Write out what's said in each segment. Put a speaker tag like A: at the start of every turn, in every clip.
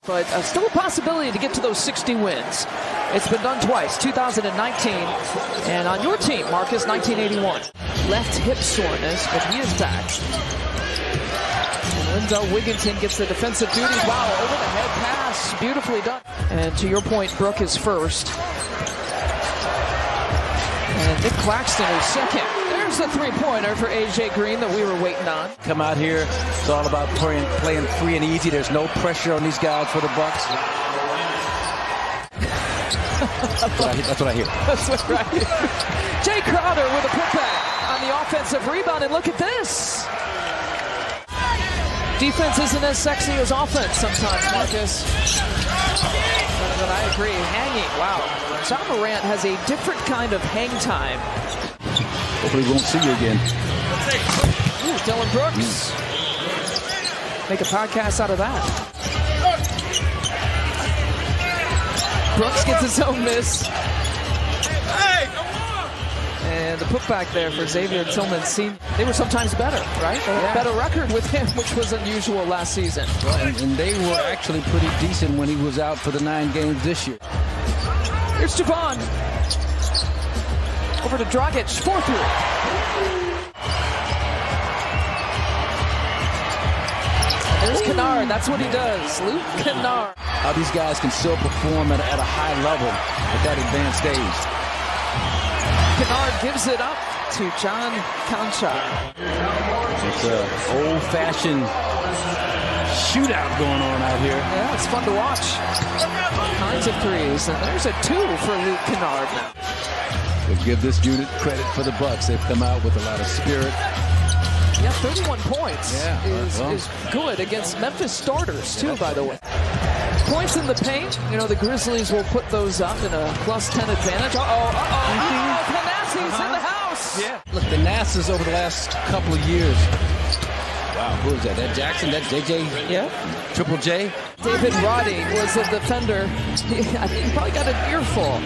A: But still a possibility to get to those 60 wins. It's been done twice, 2019, and on your team, Marcus, 1981. Left hip soreness, but he is back. And Lindell Wigginton gets the defensive duties. Wow, over the head pass, beautifully done. And to your point, Brooke is first. And Nick Claxton is second. There's the three-pointer for A.J. Green that we were waiting on.
B: Come out here, it's all about playing free and easy. There's no pressure on these guys for the Bucks. That's what I hear.
A: That's what I hear. Jay Crowder with a putback on the offensive rebound, and look at this. Defense isn't as sexy as offense sometimes, Marcus. But I agree, hanging, wow. John Morant has a different kind of hang time.
B: Hopefully we won't see you again.
A: Ooh, Dylan Brooks. Make a podcast out of that. Brooks gets his own miss.
C: Hey, come on!
A: And the putback there for Xavier Tillman. They were sometimes better, right? They had a better record with him, which was unusual last season.
B: Well, and they were actually pretty decent when he was out for the 9 games this year.
A: Here's Javon. Over to Dragic, 4-3. There's Kennard, that's what he does. Luke Kennard.
B: How these guys can still perform at a high level at that advanced stage.
A: Kennard gives it up to John Conchar.
B: It's an old-fashioned shootout going on out here.
A: Yeah, it's fun to watch. All kinds of threes, and there's a 2 for Luke Kennard now.
B: We'll give this unit credit for the Bucks. They've come out with a lot of spirit.
A: Yeah, 31 points is good against Memphis starters, too, by the way. Points in the paint. You know, the Grizzlies will put those up in a +10 advantage. Thanassi's in the house.
B: Yeah. Look, the Nassas over the last couple of years. Wow, who is that? That Jackson? That JJ?
A: Yeah.
B: Triple J?
A: David Roddy was a defender. I think he probably got an earful.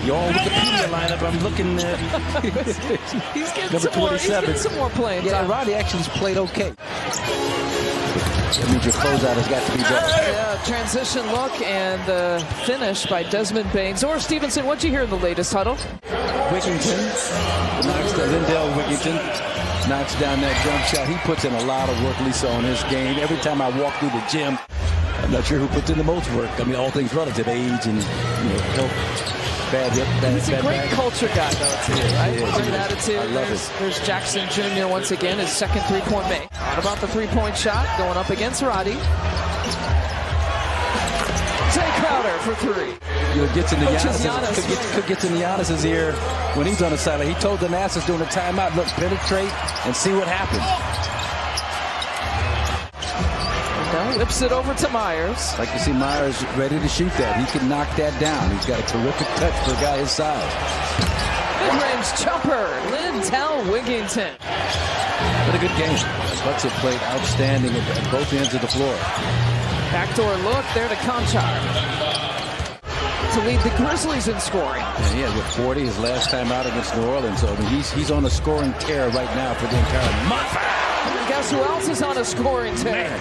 B: Your Wikipedia lineup, I'm looking at.
A: He's getting
B: number 27.
A: He's getting some more playing time.
B: Yeah, Roddy actually played okay. That means your closeout has got to be better.
A: Yeah, transition look and the finish by Desmond Bane. Zora Stevenson, what'd you hear in the latest huddle?
B: Wigginton, Lindell Wigginton knocks down that jump shot. He puts in a lot of work, Lisa, on his game. Every time I walk through the gym, I'm not sure who puts in the most work. I mean, all things relative, age and health. Bad hip,
A: He's a great culture guy, though, too, right? Great attitude.
B: I love it.
A: There's Jackson Jr. once again, his second three-point make. What about the three-point shot going up against Roddy? Jay Crowder for 3.
B: Gets into Giannis. Could get in Giannis's ear when he's on the sideline. He told the Nassas during the timeout, look, penetrate and see what happens.
A: Whips it over to Myers.
B: Like to see Myers ready to shoot that. He can knock that down. He's got a terrific touch for a guy his size.
A: Mid-range jumper, Lindell Wigginton.
B: What a good game. The Bucks have played outstanding at both ends of the floor.
A: Backdoor look there to Conchar to lead the Grizzlies in scoring.
B: And he had 40 his last time out against New Orleans. So I mean, he's on a scoring tear right now for the entire month.
A: And guess who else is on a scoring tear?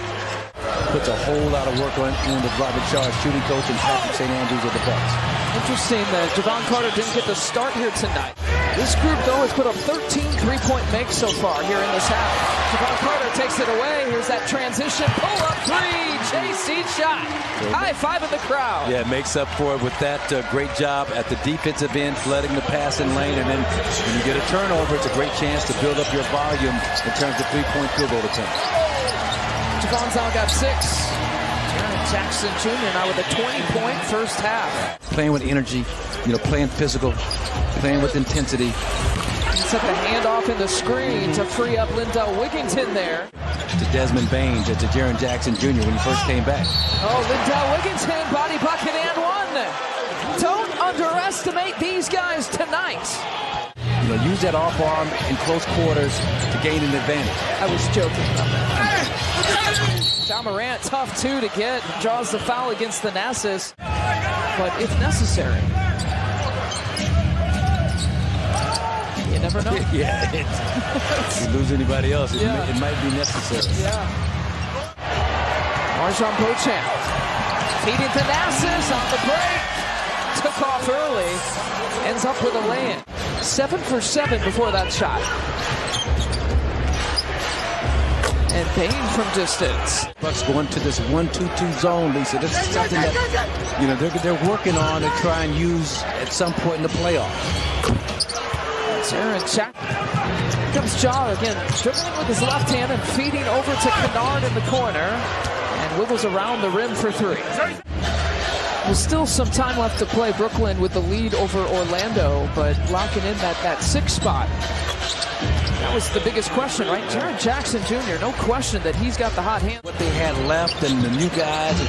B: Puts a whole lot of work in with Robert Shaw, shooting coach, and Patrick St. Andrews of the Bucks.
A: Interesting that Javon Carter didn't get the start here tonight. This group, though, has put up 13 three-point makes so far here in this half. Javon Carter takes it away. Here's that transition. Pull-up three. J.C. shot. High five in the crowd.
B: Yeah, makes up for it with that great job at the defensive end, flooding the passing lane. And then when you get a turnover, it's a great chance to build up your volume in terms of three-point field goal attempts.
A: Javon's now got 6. Jaren Jackson Jr. now with a 20-point first half.
B: Playing with energy, playing physical, playing with intensity.
A: Set the handoff in the screen to free up Lindell Wigginton there.
B: To Desmond Bane, to Jaren Jackson Jr. when he first came back.
A: Oh, Lindell Wigginton, body bucket and 1. Don't underestimate these guys tonight.
B: Use that off arm in close quarters to gain an advantage.
A: I was joking about that. John Morant, tough 2 to get. Draws the foul against the Nassas. But if necessary, you never know.
B: Yeah, if you lose anybody else, it might be necessary.
A: Yeah. Marjon Beauchamp. Feeding Thanasis on the break. Took off early. Ends up with a lay-in. 7 for 7 before that shot. And Payne from distance.
B: Bucks going to this 1-2-2 zone, Lisa. This is something that, they're working on to try and use at some point in the playoffs.
A: Aaron Jack. Here comes Jaw again, dribbling with his left hand and feeding over to Kennard in the corner. And wiggles around the rim for three. There's still some time left to play. Brooklyn with the lead over Orlando, but locking in that sixth spot. That was the biggest question, right? Jaren Jackson Jr., no question that he's got the hot hand.
B: What they had left and the new guys and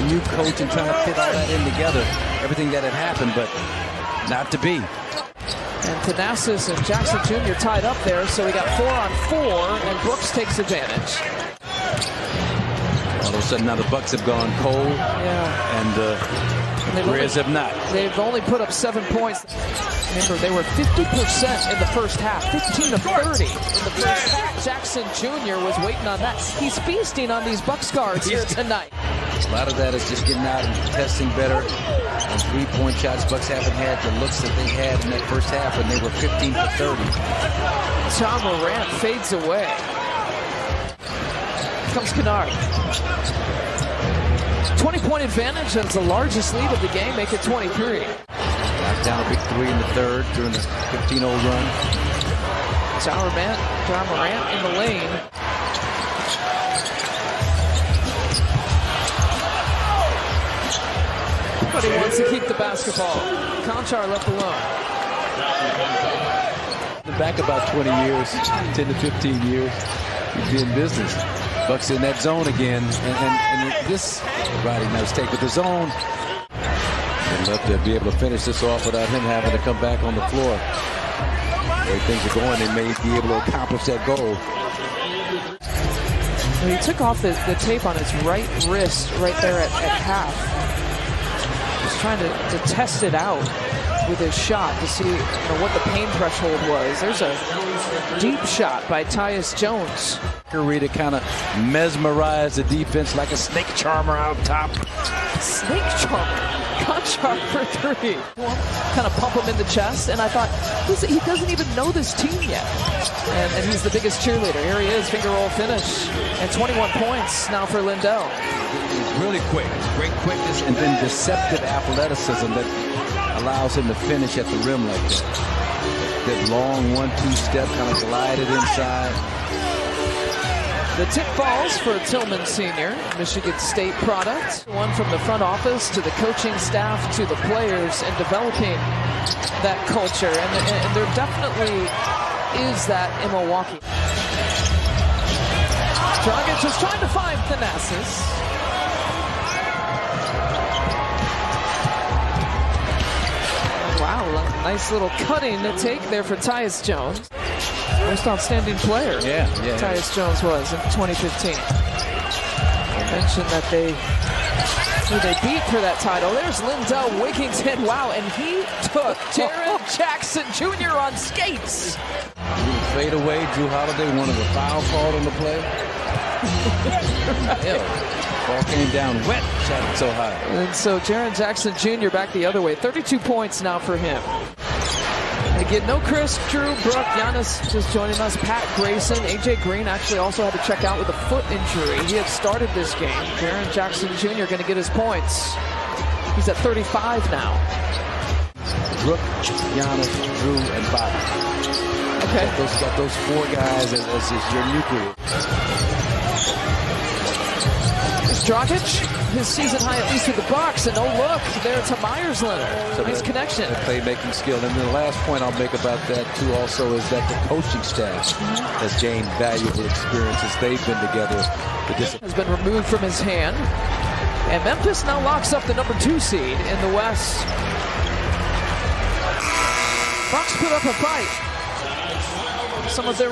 B: the new coach and trying to fit all that in together, everything that had happened, but not to be.
A: And Thanasis and Jackson Jr. tied up there, so we got 4 on 4, and Brooks takes advantage.
B: All of a sudden now the Bucks have gone cold, and the Grizz have not.
A: They've only put up 7 points. Remember, they were 50% in the first half, 15 to 30 in the first half. Jackson Jr. was waiting on that. He's feasting on these Bucks cards here tonight.
B: A lot of that is just getting out and testing better on three-point shots. Bucks haven't had the looks that they had in that first half, and they were 15 to 30.
A: John Morant fades away. Here comes Kennard. 20-point advantage. That's the largest lead of the game. Make it 23.
B: Knocked down a big three in the third during the 15-0 run.
A: John Morant in the lane. But he wants to keep the basketball. Conchar left alone.
B: Back about 20 years, 10 to 15 years, he'd be in business. Bucks in that zone again, and this Roddy nice take with the zone. I'd love to be able to finish this off without him having to come back on the floor. The way things are going, they may be able to accomplish that goal.
A: Well, he took off the tape on his right wrist right there at half. He's trying to test it out with his shot to see what the pain threshold was. There's a deep shot by Tyus Jones.
B: Curry to kind of mesmerize the defense like a snake charmer out top.
A: Snake charmer? Conchar for three. Kind of pump him in the chest, and I thought, he doesn't even know this team yet. And he's the biggest cheerleader. Here he is, finger roll finish. And 21 points now for Lindell.
B: Really quick, great quickness, and then deceptive athleticism that allows him to finish at the rim like that. That long 1-2 step kind of glided inside.
A: The tip falls for Tillman Sr., Michigan State product. One from the front office to the coaching staff to the players and developing that culture. And there definitely is that in Milwaukee. Dragic is trying to find Thanasis. Wow, nice little cutting to take there for Tyus Jones. Most outstanding player.
B: Yeah.
A: Tyus Jones was in 2015. I mentioned that they beat for that title. There's Lindell Wigginton. Wow, and he took Jaren Jackson Jr. on skates.
B: Fade away. Drew Holiday wanted a foul called on the play. Ball came down wet. Shot it so high.
A: And so Jaren Jackson Jr. back the other way. 32 points now for him. Again, no Chris, Drew, Brooke, Giannis just joining us. Pat Grayson, AJ Green actually also had to check out with a foot injury. He had started this game. Jaren Jackson Jr. going to get his points. He's at 35 now.
B: Brooke, Giannis, Drew, and Bobby.
A: Okay.
B: Got those four guys as your nucleus.
A: Dragic, his season high at least with the Bucks, and oh look, there to Myers Leonard. So nice connection.
B: The playmaking skill. And then the last point I'll make about that too also is that the coaching staff has gained valuable experience as they've been together.
A: Has been removed from his hand. And Memphis now locks up the number 2 seed in the West. Bucks put up a fight. Some of their